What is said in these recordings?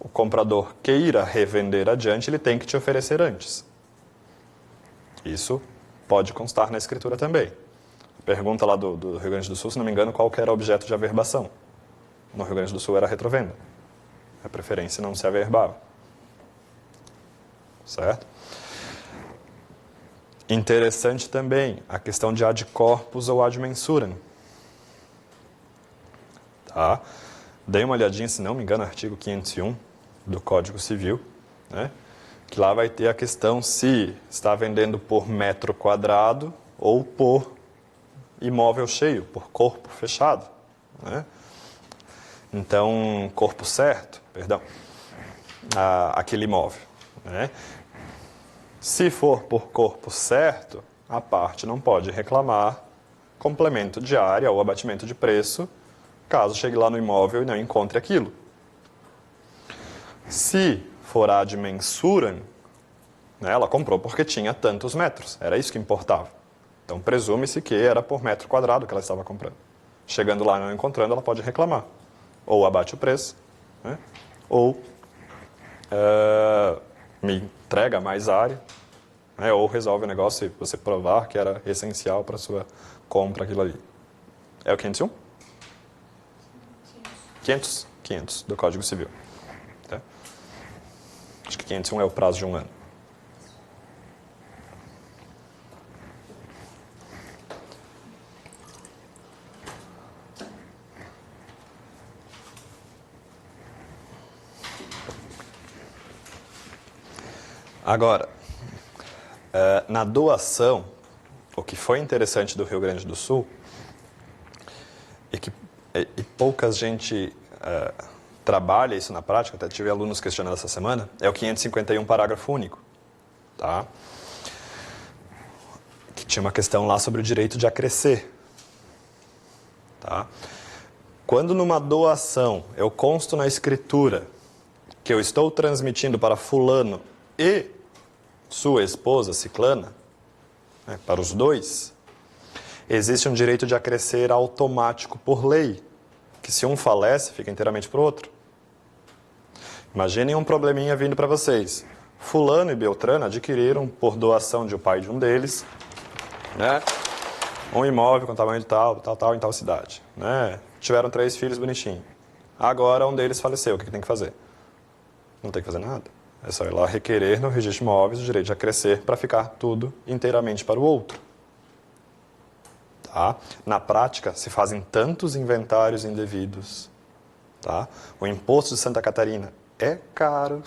o comprador queira revender adiante, ele tem que te oferecer antes. Isso pode constar na escritura também. Pergunta lá do Rio Grande do Sul, se não me engano, qual que era o objeto de averbação. No Rio Grande do Sul era a retrovenda. A preferência não se averbava. Certo? Interessante também a questão de ad corpus ou ad mensurem. Tá? Dei uma olhadinha, se não me engano, artigo 501 do Código Civil, né? Que lá vai ter a questão se está vendendo por metro quadrado ou por imóvel cheio, por corpo fechado, né? Então, corpo certo, perdão, aquele imóvel, né? Se for por corpo certo, a parte não pode reclamar complemento de área ou abatimento de preço, caso chegue lá no imóvel e não encontre aquilo. Se for ad mensurem, né, ela comprou porque tinha tantos metros, era isso que importava. Então, presume-se que era por metro quadrado que ela estava comprando. Chegando lá e não encontrando, ela pode reclamar. Ou abate o preço, né, ou me entrega mais área, né, ou resolve o negócio e você provar que era essencial para a sua compra aquilo ali. É o 501? 500 do Código Civil. Tá? Acho que 501 é o prazo de 1 ano. Agora, na doação, o que foi interessante do Rio Grande do Sul e pouca gente trabalha isso na prática, até tive alunos questionando essa semana, é o 551 parágrafo único, tá? Que tinha uma questão lá sobre o direito de acrescer. Tá? Quando numa doação eu consto na escritura que eu estou transmitindo para fulano e sua esposa ciclana, né, para os dois, existe um direito de acrescer automático por lei, que se um falece, fica inteiramente para o outro. Imaginem um probleminha vindo para vocês. Fulano e Beltrano adquiriram, por doação de um pai de um deles, né, um imóvel com tamanho de tal, em tal cidade. Né? Tiveram 3 filhos bonitinhos. Agora um deles faleceu, o que tem que fazer? Não tem que fazer nada. É só ir lá requerer no registro de imóveis o direito de acrescer para ficar tudo inteiramente para o outro. Tá? Na prática, se fazem tantos inventários indevidos. Tá? O imposto de Santa Catarina é caro.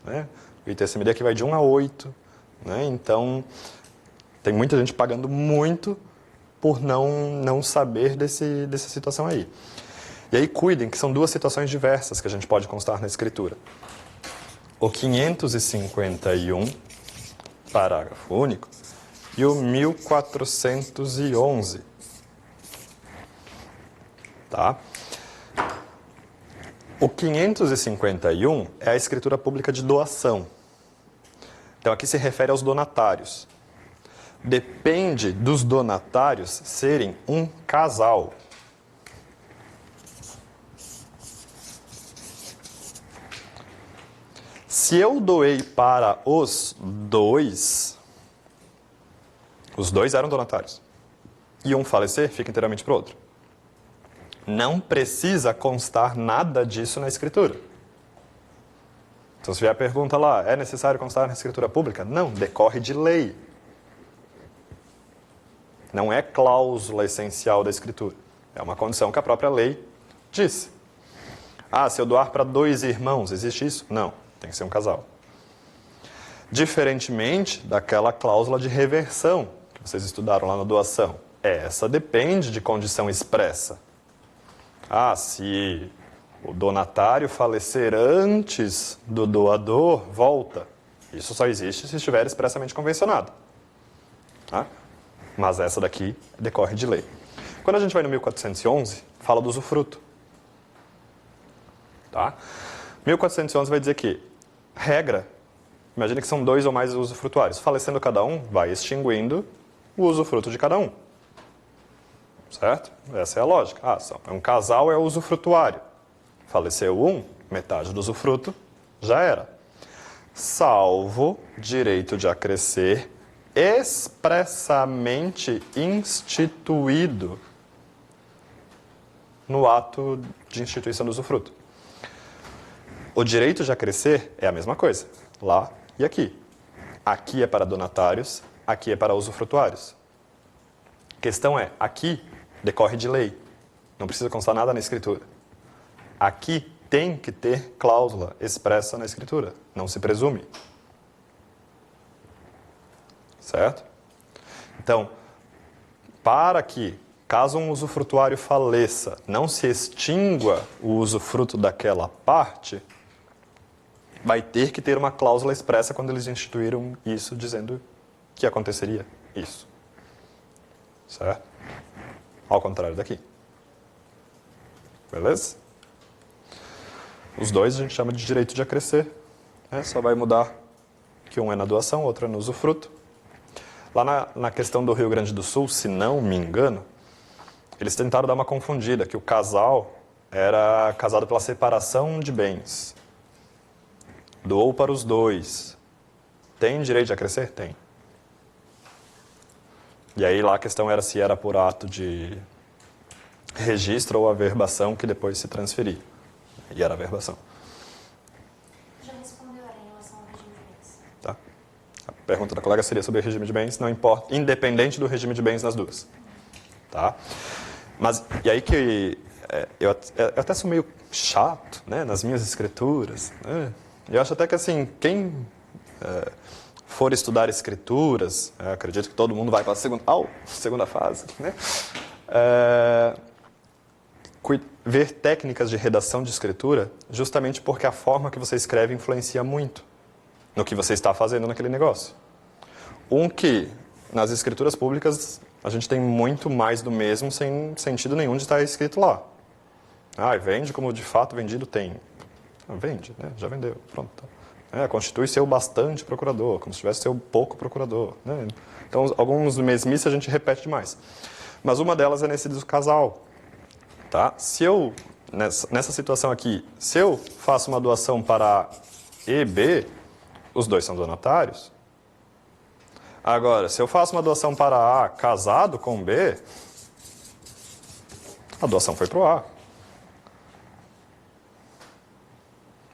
Né? O ITCMD aqui vai de 1 a 8. Né? Então, tem muita gente pagando muito por não saber dessa situação aí. E aí, cuidem que são 2 situações diversas que a gente pode constar na escritura. O 551, parágrafo único, e o 1411. Tá? O 551 é a escritura pública de doação. Então, aqui se refere aos donatários. Depende dos donatários serem um casal. Se eu doei para os dois eram donatários, e um falecer, fica inteiramente para o outro. Não precisa constar nada disso na escritura. Então, se vier a pergunta lá, é necessário constar na escritura pública? Não, decorre de lei. Não é cláusula essencial da escritura. É uma condição que a própria lei disse. Ah, se eu doar para 2 irmãos, existe isso? Não, tem que ser um casal. Diferentemente daquela cláusula de reversão que vocês estudaram lá na doação. Essa depende de condição expressa. Ah, se o donatário falecer antes do doador, volta. Isso só existe se estiver expressamente convencionado. Tá? Mas essa daqui decorre de lei. Quando a gente vai no 1411, fala do usufruto. Tá? 1411 vai dizer que, regra, imagine que são 2 ou mais usufrutuários. Falecendo cada um, vai extinguindo o usufruto de cada um. Certo? Essa é a lógica. Um casal é o usufrutuário. Faleceu um, metade do usufruto Já era. Salvo direito de acrescer expressamente instituído no ato de instituição do usufruto. O direito de acrescer é a mesma coisa, lá e aqui. Aqui é para donatários, aqui é para usufrutuários. A questão é, aqui decorre de lei, não precisa constar nada na escritura. Aqui tem que ter cláusula expressa na escritura, não se presume. Certo? Então, para que, caso um usufrutuário faleça, não se extingua o usufruto daquela parte, vai ter que ter uma cláusula expressa quando eles instituíram isso, dizendo que aconteceria isso. Certo? Ao contrário daqui. Beleza? Os dois a gente chama de direito de acrescer. Só vai mudar que um é na doação, outro é no usufruto. Lá na questão do Rio Grande do Sul, se não me engano, eles tentaram dar uma confundida, que o casal era casado pela separação de bens. Doou para os dois. Tem direito de acrescer? Tem. E aí lá a questão era se era por ato de registro ou averbação que depois se transferia. E era averbação. Já respondeu em relação ao regime de bens. Tá? A pergunta da colega seria sobre o regime de bens, não importa, independente do regime de bens nas duas. Tá? Mas, e aí que eu até sou meio chato, né, nas minhas escrituras. Né? Eu acho até que, assim, quem for estudar escrituras, acredito que todo mundo vai para a segunda fase, né? Ver técnicas de redação de escritura, justamente porque a forma que você escreve influencia muito no que você está fazendo naquele negócio. Que, nas escrituras públicas, a gente tem muito mais do mesmo sem sentido nenhum de estar escrito lá. Vende como de fato vendido tem. Vende, né? Já vendeu, pronto. Constitui seu bastante procurador, como se tivesse seu pouco procurador. Né? Então, alguns mesmices a gente repete demais. Mas uma delas é nesse do casal. Tá? Se eu, nessa situação aqui, se eu faço uma doação para A e B, os dois são donatários. Agora, se eu faço uma doação para A casado com B, a doação foi para o A.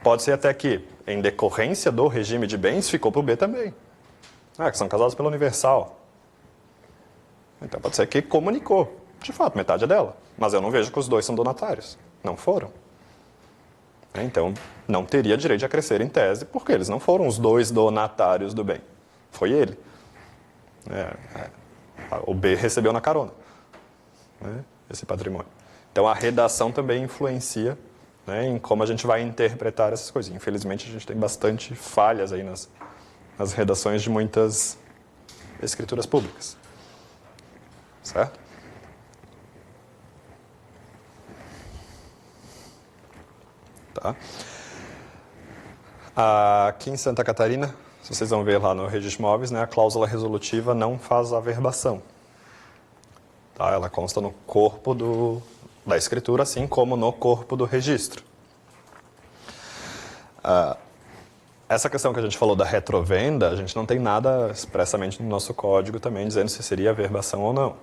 Pode ser até que, em decorrência do regime de bens, ficou para o B também. Que são casados pela Universal. Então pode ser que comunicou. De fato, metade é dela. Mas eu não vejo que os dois são donatários. Não foram. Então, não teria direito de acrescer em tese, porque eles não foram os dois donatários do bem. Foi ele. O B recebeu na carona, né, esse patrimônio. Então, a redação também influencia, né, em como a gente vai interpretar essas coisas. Infelizmente, a gente tem bastante falhas aí nas redações de muitas escrituras públicas. Certo? Tá? Aqui em Santa Catarina, se vocês vão ver lá no Registro de Imóveis, né, a cláusula resolutiva não faz averbação. Tá? Ela consta no corpo da escritura, assim como no corpo do registro. Essa questão que a gente falou da retrovenda, a gente não tem nada expressamente no nosso código também dizendo se seria averbação ou não.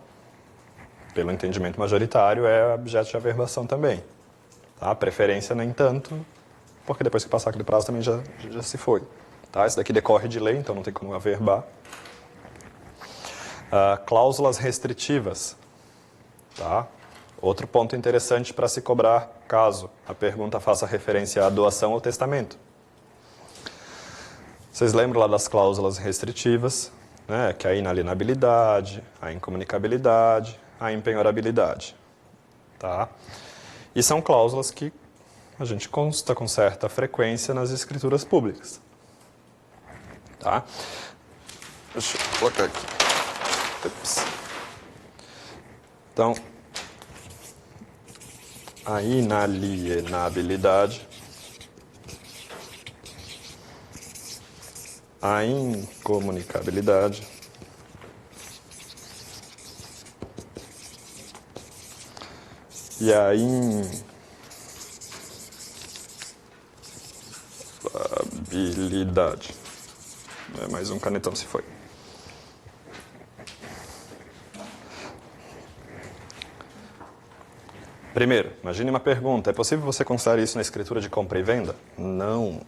Pelo entendimento majoritário, é objeto de averbação também. Tá? A preferência, nem tanto, porque depois que passar aquele prazo também já se foi. Tá? Isso daqui decorre de lei, então não tem como averbar. Cláusulas restritivas. Tá? Outro ponto interessante para se cobrar caso a pergunta faça referência à doação ou testamento. Vocês lembram lá das cláusulas restritivas, né? Que é a inalienabilidade, a incomunicabilidade, a impenhorabilidade. Tá? E são cláusulas que a gente consta com certa frequência nas escrituras públicas. Tá? Deixa eu colocar aqui. Ups. Então, a inalienabilidade, a incomunicabilidade, e a Habilidade. Mais um canetão se foi. Primeiro, imagine uma pergunta. É possível você constar isso na escritura de compra e venda? Não.